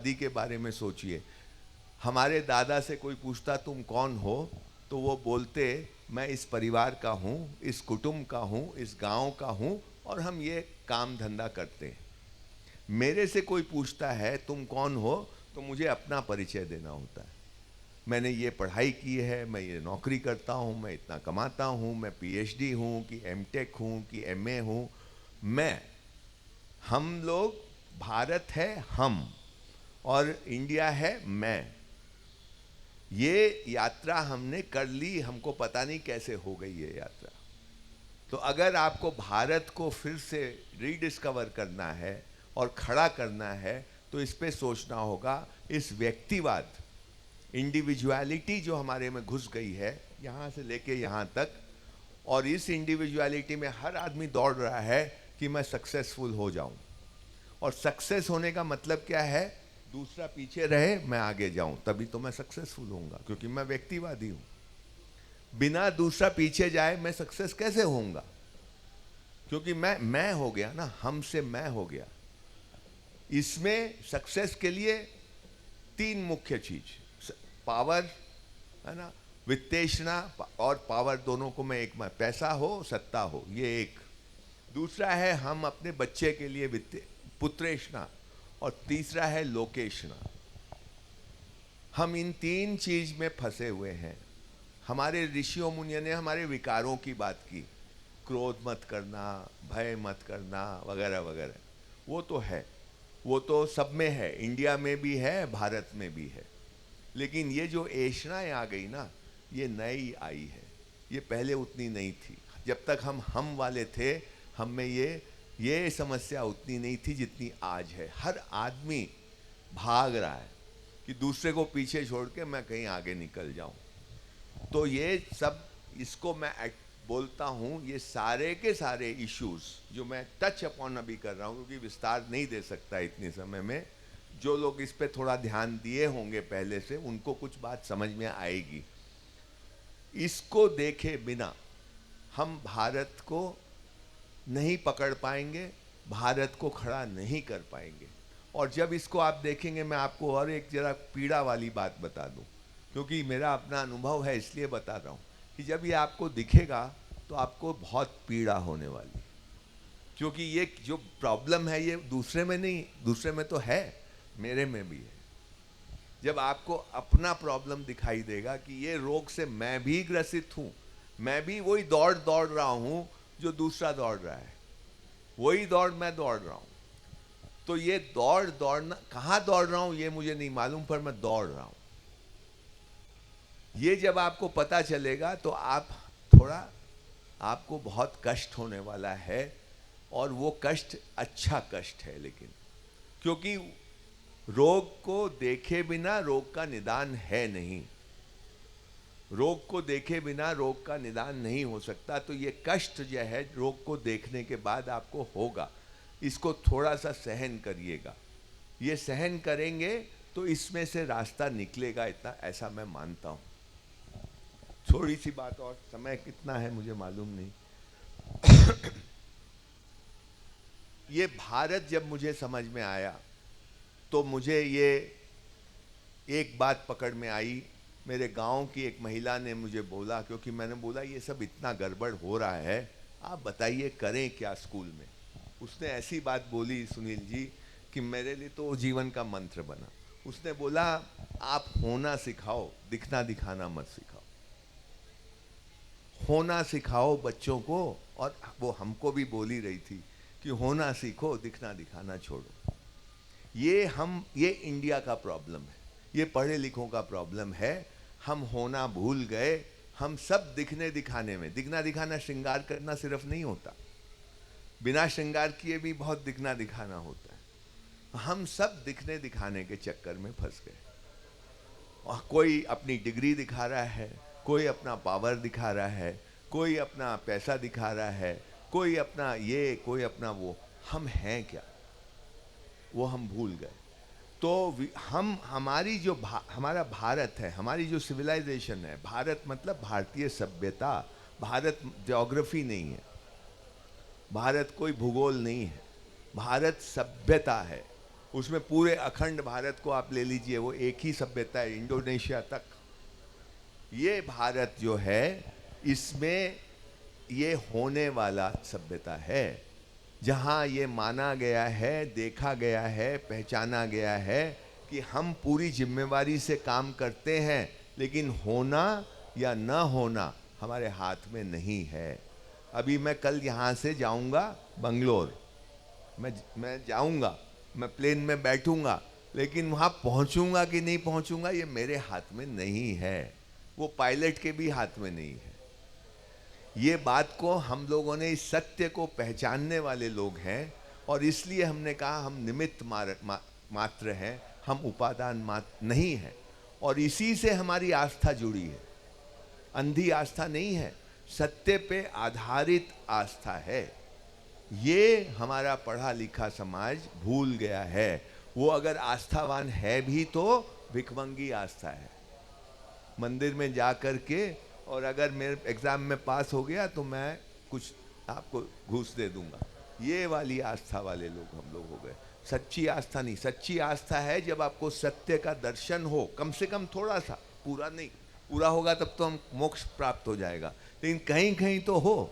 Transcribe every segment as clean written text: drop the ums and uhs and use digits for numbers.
दादी के बारे में सोचिए। हमारे दादा से कोई पूछता तुम कौन हो, तो वो बोलते मैं इस परिवार का हूँ, इस कुटुंब का हूँ, इस गांव का हूँ और हम ये काम धंधा करते हैं। मेरे से कोई पूछता है तुम कौन हो, तो मुझे अपना परिचय देना होता है। मैंने ये पढ़ाई की है, मैं ये नौकरी करता हूँ, मैं इतना कमाता हूँ, मैं पीएचडी हूँ कि एमटेक हूँ कि एमए हूँ। मैं, हम लोग, भारत है हम और इंडिया है मैं। ये यात्रा हमने कर ली, हमको पता नहीं कैसे हो गई ये यात्रा। तो अगर आपको भारत को फिर से रीडिस्कवर करना है और खड़ा करना है, तो इस पे सोचना होगा। इस व्यक्तिवाद, इंडिविजुअलिटी जो हमारे में घुस गई है यहाँ से लेके यहाँ तक, और इस इंडिविजुअलिटी में हर आदमी दौड़ रहा है कि मैं सक्सेसफुल हो जाऊं। और सक्सेस होने का मतलब क्या है? दूसरा पीछे रहे, मैं आगे जाऊं, तभी तो मैं सक्सेसफुल होऊंगा, क्योंकि मैं व्यक्तिवादी हूं। बिना दूसरा पीछे जाए मैं सक्सेस कैसे होऊंगा? क्योंकि मैं हो गया ना, हमसे मैं हो गया। इसमें सक्सेस के लिए तीन मुख्य चीज, पावर है ना, वित्तेषणा और पावर, दोनों को मैं एक में, पैसा हो सत्ता हो, ये एक। दूसरा है हम अपने बच्चे के लिए वित्त, पुत्रेषणा, और तीसरा है लोकेशना। हम इन तीन चीज में फंसे हुए हैं। हमारे ऋषियों मुनियों ने हमारे विकारों की बात की, क्रोध मत करना, भय मत करना, वगैरह वगैरह। वो तो है, वो तो सब में है, इंडिया में भी है, भारत में भी है। लेकिन ये जो ऐषणाएं आ गई ना, ये नई आई है, ये पहले उतनी नहीं थी। जब तक हम वाले थे, हम में ये समस्या उतनी नहीं थी जितनी आज है। हर आदमी भाग रहा है कि दूसरे को पीछे छोड़ के मैं कहीं आगे निकल जाऊं। तो ये सब, इसको मैं बोलता हूं, ये सारे के सारे इश्यूज जो मैं टच अपॉन अभी कर रहा हूं, क्योंकि विस्तार नहीं दे सकता इतने समय में। जो लोग इस पे थोड़ा ध्यान दिए होंगे पहले से, उनको कुछ बात समझ में आएगी। इसको देखे बिना हम भारत को नहीं पकड़ पाएंगे, भारत को खड़ा नहीं कर पाएंगे। और जब इसको आप देखेंगे, मैं आपको और एक जरा पीड़ा वाली बात बता दूं, क्योंकि मेरा अपना अनुभव है इसलिए बता रहा हूं कि जब ये आपको दिखेगा तो आपको बहुत पीड़ा होने वाली है। क्योंकि ये जो प्रॉब्लम है ये दूसरे में नहीं, दूसरे में तो है, मेरे में भी है। जब आपको अपना प्रॉब्लम दिखाई देगा कि ये रोग से मैं भी ग्रसित हूं, मैं भी वही दौड़ दौड़ रहा हूं जो दूसरा दौड़ रहा है, वही दौड़ मैं दौड़ रहा हूं। तो ये दौड़ना, कहां दौड़ रहा हूं ये मुझे नहीं मालूम, पर मैं दौड़ रहा हूं। ये जब आपको पता चलेगा तो आप थोड़ा, आपको बहुत कष्ट होने वाला है। और वो कष्ट अच्छा कष्ट है, लेकिन क्योंकि रोग को देखे बिना रोग का निदान है नहीं, रोग को देखे बिना रोग का निदान नहीं हो सकता। तो ये कष्ट जो है रोग को देखने के बाद आपको होगा, इसको थोड़ा सा सहन करिएगा। ये सहन करेंगे तो इसमें से रास्ता निकलेगा, इतना ऐसा मैं मानता हूँ। थोड़ी सी बात और, समय कितना है मुझे मालूम नहीं। ये भारत जब मुझे समझ में आया तो मुझे ये एक बात पकड़ में आई। मेरे गांव की एक महिला ने मुझे बोला, क्योंकि मैंने बोला ये सब इतना गड़बड़ हो रहा है, आप बताइए करें क्या स्कूल में। उसने ऐसी बात बोली सुनील जी कि मेरे लिए तो जीवन का मंत्र बना। उसने बोला आप होना सिखाओ, दिखना दिखाना मत सिखाओ। होना सिखाओ बच्चों को। और वो हमको भी बोली रही थी कि होना सीखो, दिखना दिखाना छोड़ो। ये इंडिया का प्रॉब्लम है, ये पढ़े लिखों का प्रॉब्लम है। हम होना भूल गए, हम सब दिखने दिखाने में। दिखना दिखाना, श्रृंगार करना सिर्फ नहीं होता, बिना श्रृंगार किए भी बहुत दिखना दिखाना होता है। हम सब दिखने दिखाने के चक्कर में फंस गए। और कोई अपनी डिग्री दिखा रहा है, कोई अपना पावर दिखा रहा है, कोई अपना पैसा दिखा रहा है, कोई अपना ये, कोई अपना वो। हम हैं क्या, वो हम भूल गए। तो हम, हमारी जो हमारा भारत है, हमारी जो सिविलाइजेशन है, भारत मतलब भारतीय सभ्यता। भारत ज्योग्राफी नहीं है, भारत कोई भूगोल नहीं है, भारत सभ्यता है। उसमें पूरे अखंड भारत को आप ले लीजिए, वो एक ही सभ्यता है इंडोनेशिया तक। ये भारत जो है, इसमें ये होने वाला सभ्यता है, जहाँ ये माना गया है, देखा गया है, पहचाना गया है कि हम पूरी जिम्मेवारी से काम करते हैं, लेकिन होना या न होना हमारे हाथ में नहीं है। अभी मैं कल यहाँ से जाऊँगा बंगलोर, मैं जाऊँगा, मैं प्लेन में बैठूँगा, लेकिन वहाँ पहुँचूँगा कि नहीं पहुँचूँगा ये मेरे हाथ में नहीं है, वो पायलट के भी हाथ में नहीं है। ये बात को हम लोगों ने, इस सत्य को पहचानने वाले लोग हैं, और इसलिए हमने कहा हम निमित्त मात्र हैं, हम उपादान मात्र नहीं हैं, और इसी से हमारी आस्था जुड़ी है। अंधी आस्था नहीं है, सत्य पे आधारित आस्था है। ये हमारा पढ़ा लिखा समाज भूल गया है। वो अगर आस्थावान है भी तो भिखमंगी आस्था है। मंदिर में जा कर के, और अगर मेरे एग्ज़ाम में पास हो गया तो मैं कुछ आपको घूस दे दूंगा, ये वाली आस्था वाले लोग हम लोग हो गए। सच्ची आस्था नहीं। सच्ची आस्था है जब आपको सत्य का दर्शन हो, कम से कम थोड़ा सा, पूरा नहीं, पूरा होगा तब तो हम मोक्ष प्राप्त हो जाएगा, लेकिन कहीं कहीं तो हो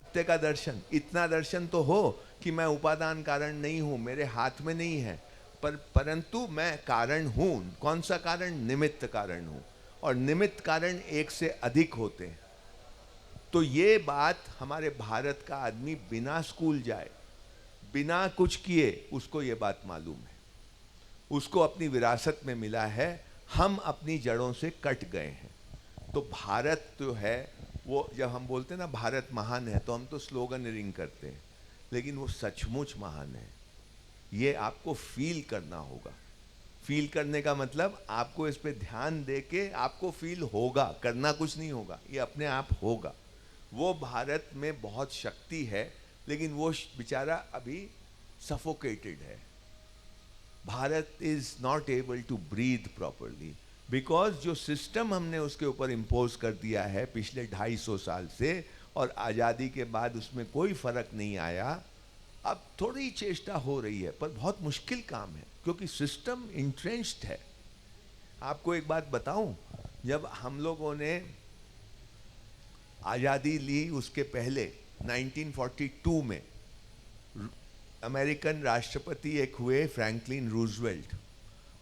सत्य का दर्शन। इतना दर्शन तो हो कि मैं उपादान कारण नहीं हूँ, मेरे हाथ में नहीं है, परंतु मैं कारण हूँ। कौन सा कारण? निमित्त कारण हूँ, और निमित्त कारण एक से अधिक होते हैं। तो ये बात हमारे भारत का आदमी बिना स्कूल जाए, बिना कुछ किए, उसको ये बात मालूम है, उसको अपनी विरासत में मिला है। हम अपनी जड़ों से कट गए हैं। तो भारत जो है वो, जब हम बोलते हैं ना भारत महान है, तो हम तो स्लोगन रिंग करते हैं, लेकिन वो सचमुच महान है। ये आपको फील करना होगा। फील करने का मतलब आपको इस पे ध्यान दे के आपको फील होगा, करना कुछ नहीं होगा, ये अपने आप होगा। वो भारत में बहुत शक्ति है, लेकिन वो बेचारा अभी सफोकेटेड है। Bharat is not able to breathe properly, because जो सिस्टम हमने उसके ऊपर इम्पोज कर दिया है पिछले 250 साल से, और आज़ादी के बाद उसमें कोई फर्क नहीं आया। अब थोड़ी चेष्टा हो रही है, पर बहुत मुश्किल काम है, क्योंकि सिस्टम इंट्रेंच्ड है। आपको एक बात बताऊं, जब हम लोगों ने आज़ादी ली, उसके पहले 1942 में अमेरिकन राष्ट्रपति एक हुए, फ्रैंकलिन रूजवेल्ट।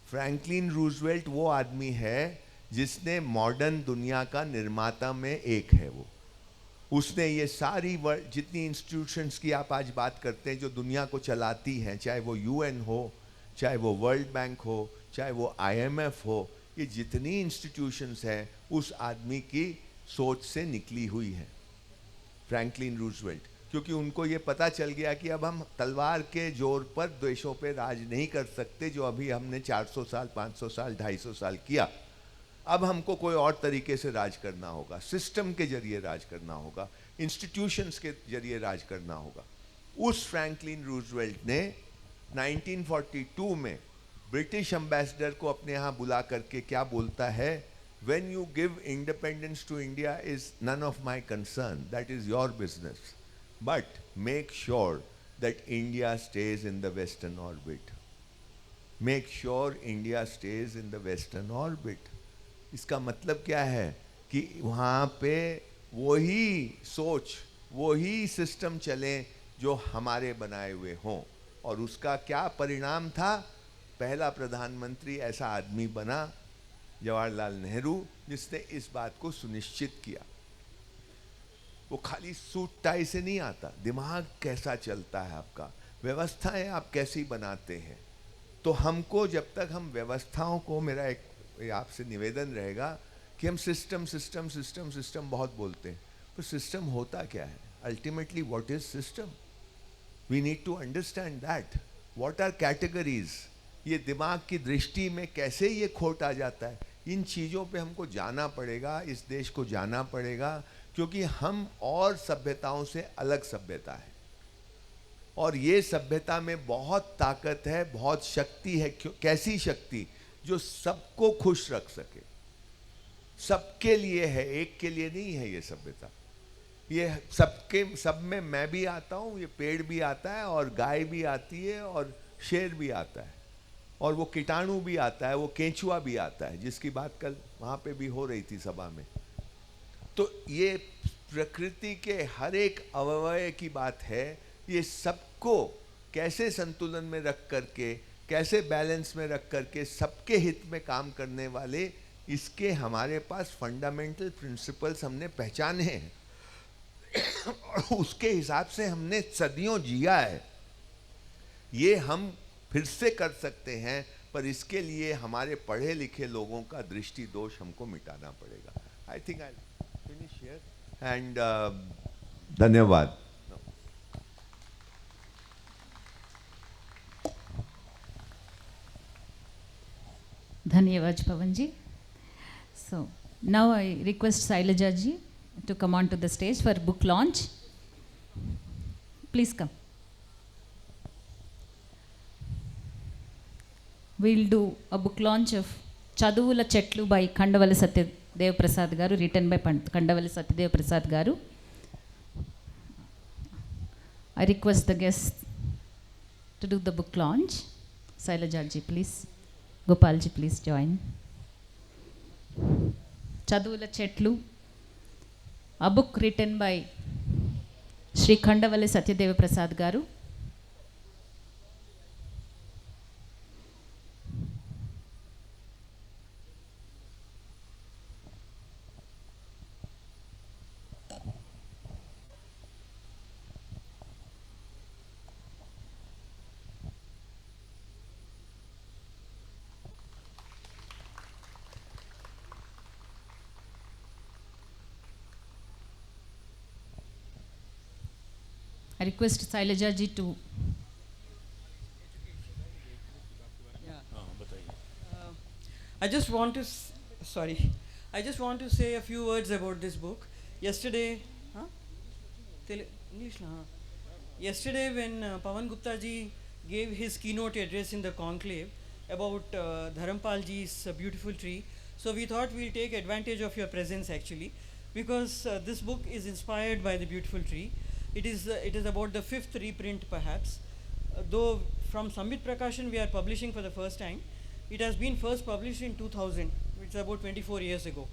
फ्रैंकलिन रूजवेल्ट वो आदमी है जिसने मॉडर्न दुनिया का निर्माता में एक है। वो उसने ये सारी वर्ल्ड, जितनी इंस्टीट्यूशंस की आप आज बात करते हैं जो दुनिया को चलाती हैं, चाहे वो यूएन हो, चाहे वो वर्ल्ड बैंक हो, चाहे वो आईएमएफ हो, ये जितनी इंस्टीट्यूशंस हैं उस आदमी की सोच से निकली हुई हैं, फ्रैंकलिन रूजवेल्ट। क्योंकि उनको ये पता चल गया कि अब हम तलवार के जोर पर देशों पे राज नहीं कर सकते, जो अभी हमने 400 साल, 500 साल, 250 साल किया। अब हमको कोई और तरीके से राज करना होगा, सिस्टम के जरिए राज करना होगा, इंस्टीट्यूशंस के जरिए राज करना होगा। उस फ्रैंकलिन रूजवेल्ट ने 1942 में ब्रिटिश एम्बेसडर को अपने यहाँ बुला करके क्या बोलता है, When you give independence to India is none of my concern, that is your business, but make sure that India stays in the western orbit. Make sure India stays in the western orbit. इसका मतलब क्या है कि वहाँ पे वही सोच, वही सिस्टम चले जो हमारे बनाए हुए हों। और उसका क्या परिणाम था? पहला प्रधानमंत्री ऐसा आदमी बना, जवाहरलाल नेहरू, जिसने इस बात को सुनिश्चित किया। वो खाली सूट टाई से नहीं आता, दिमाग कैसा चलता है आपका, व्यवस्थाएं आप कैसी बनाते हैं। तो हमको, जब तक हम व्यवस्थाओं को, मेरा एक आपसे निवेदन रहेगा कि हम सिस्टम सिस्टम सिस्टम सिस्टम बहुत बोलते हैं, तो सिस्टम होता क्या है? Ultimately what is system? We need to understand that. What are categories? ये दिमाग की दृष्टि में कैसे ये खोट आ जाता है? इन चीज़ों पे हमको जाना पड़ेगा, इस देश को जाना पड़ेगा, क्योंकि हम और सभ्यताओं से अलग सभ्यता है, और ये सभ्यता में बहुत ताकत है, बहुत शक्ति है। कैसी शक्ति? जो सबको खुश रख सके, सबके लिए है, एक के लिए नहीं है ये सभ्यता। ये सबके, सब में मैं भी आता हूँ, ये पेड़ भी आता है, और गाय भी आती है, और शेर भी आता है। और वो कीटाणु भी आता है, वो केंचुआ भी आता है, जिसकी बात कल वहाँ पे भी हो रही थी सभा में। तो ये प्रकृति के हर एक अवयव की बात है। ये सबको कैसे संतुलन में रख करके, कैसे बैलेंस में रख करके सबके हित में काम करने वाले, इसके हमारे पास फंडामेंटल प्रिंसिपल्स हमने पहचाने हैं और उसके हिसाब से हमने सदियों जिया है। ये हम फिर से कर सकते हैं, पर इसके लिए हमारे पढ़े लिखे लोगों का दृष्टि दोष हमको मिटाना पड़ेगा। I think I finish here and धन्यवाद। धन्यवाद पवन जी। So now I request Sailaja ji to come on to the stage for book launch. Please come. We'll do a book launch of Chaduvula Chetlu by Kandavalli Satyadev Prasad Garu, written by Kandavalli Satyadev Prasad Garu. I request the guests to do the book launch. Sailaja ji, please. Gopal ji, please join. Chaduvula Chetlu, a book written by Sri Kandavalli Satyadev Prasad Garu. I request Sailaja ji to. I just want to say a few words about this book. Yesterday, yesterday when Pawan Gupta ji gave his keynote address in the conclave about Dharampal ji's beautiful tree, so we thought we'll take advantage of your presence actually, because this book is inspired by the beautiful tree. It is about the 5th reprint perhaps, though from Sambit Prakashan we are publishing for the first time. It has been first published in 2000, which is about 24 years ago.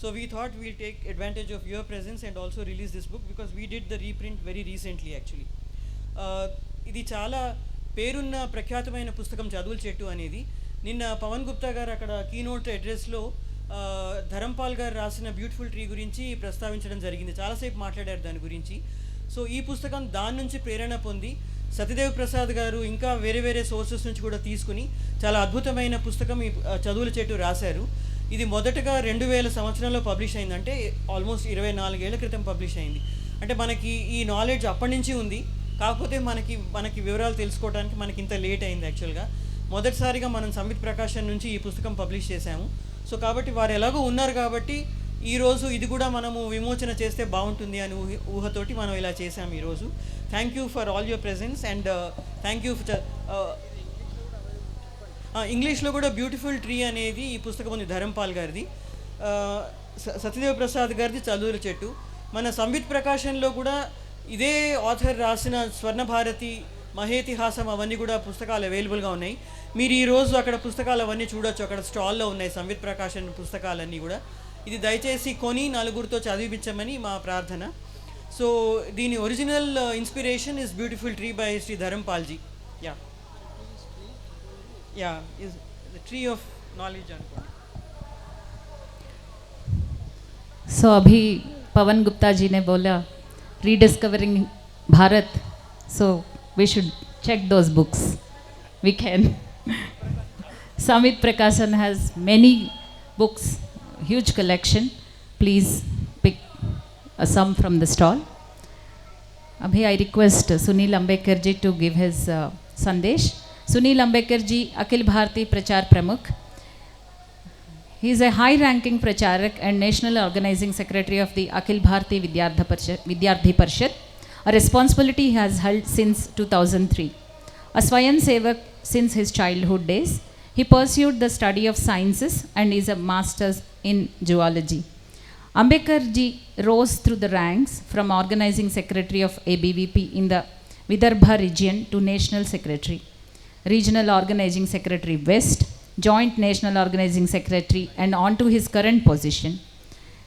So we thought we'll take advantage of your presence and also release this book, because we did the reprint very recently actually. ఇది చాలా పేరున్న ప్రఖ్యాతమైన పుస్తకం చదువుల చెట్టు అనేది. నిన్న పవన్ గుప్తా గారు అక్కడ కీనోట్ అడ్రస్లో ధరంపాల్ గారు రాసిన బ్యూటిఫుల్ ట్రీ గురించి ప్రస్తావించడం జరిగింది. చాలాసేపు మాట్లాడారు దాని గురించి. సో ఈ పుస్తకం దాని నుంచి ప్రేరణ పొంది సత్యదేవ్ ప్రసాద్ గారు ఇంకా వేరే వేరే సోర్సెస్ నుంచి కూడా తీసుకుని చాలా అద్భుతమైన పుస్తకం ఈ చదువుల చెట్టు రాశారు. ఇది మొదటగా 2000 సంవత్సరంలో పబ్లిష్ అయిందంటే ఆల్మోస్ట్ 24 ఏళ్ల క్రితం పబ్లిష్ అయింది. అంటే మనకి ఈ నాలెడ్జ్ అప్పటి నుంచి ఉంది, కాకపోతే మనకి వివరాలు తెలుసుకోవడానికి మనకి ఇంత లేట్ అయింది యాక్చువల్గా. మొదటిసారిగా మనం సంవిత్ ప్రకాశన్ నుంచి ఈ పుస్తకం పబ్లిష్ చేశాము. సో కాబట్టి వారు ఎలాగో ఉన్నారు కాబట్టి ఈరోజు ఇది కూడా మనము విమోచన చేస్తే బాగుంటుంది అని ఊహతోటి మనం ఇలా చేసాము ఈరోజు. Thank you for all your presence and thank you for ఇంగ్లీష్లో కూడా బ్యూటిఫుల్ ట్రీ అనేది ఈ పుస్తకం ఉంది ధరంపాల్ గారిది, సత్యదేవ్ ప్రసాద్ గారిది చదువుల చెట్టు. మన సంవిత్ ప్రకాశన్లో కూడా ఇదే ఆథర్ రాసిన స్వర్ణభారతి, మహేతిహాసం అవన్నీ కూడా పుస్తకాలు అవైలబుల్గా ఉన్నాయి. మీరు ఈరోజు అక్కడ పుస్తకాలు అవన్నీ చూడొచ్చు, అక్కడ స్టాల్లో ఉన్నాయి సంవిత్ ప్రకాశన్ పుస్తకాలన్నీ కూడా. ఇది దయచేసి కొని నలుగురితో చదివించమని మా ప్రార్థన. సో దీని original inspiration is beautiful tree by Shri ధరంపాల్జీ. Yeah is the tree of knowledge అనుకోండి. So अभी पवन गुप्ता जी ने बोला rediscovering Bharat, so we should check those books. We can. Samit Prakashan has many books, huge collection. Please pick some from the stall. Abhi I request Sunil Ambekar ji to give his sandesh. Sunil Ambekar ji, Akhil Bharati Prachar Pramukh. He is a high-ranking pracharak and national organizing secretary of the Akhil Bharati Vidyardhi Parishad, a responsibility he has held since 2003. A Swayam Sevak since his childhood days, he pursued the study of sciences and is a master's in zoology. Ambekar ji rose through the ranks from organizing secretary of ABVP in the Vidarbha region to national secretary. Regional Organizing Secretary West, Joint National Organizing Secretary, and on to his current position.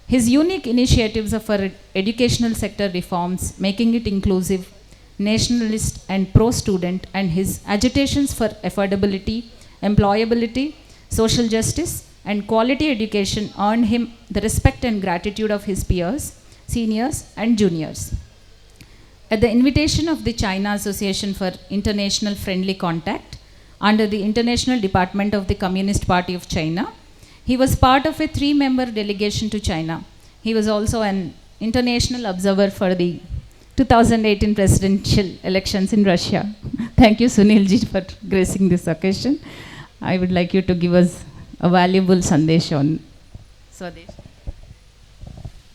His unique initiatives for educational sector reforms, making it inclusive, nationalist and pro-student, and his agitations for affordability, employability, social justice, and quality education earned him the respect and gratitude of his peers, seniors, and juniors. At the invitation of the China Association for International Friendly Contact, under the International Department of the Communist Party of China, he was part of a 3-member delegation to China. He was also an international observer for the 2018 presidential elections in Russia. Thank you, Sunilji, for gracing this occasion. I would like you to give us a valuable sandesh on Swadesh.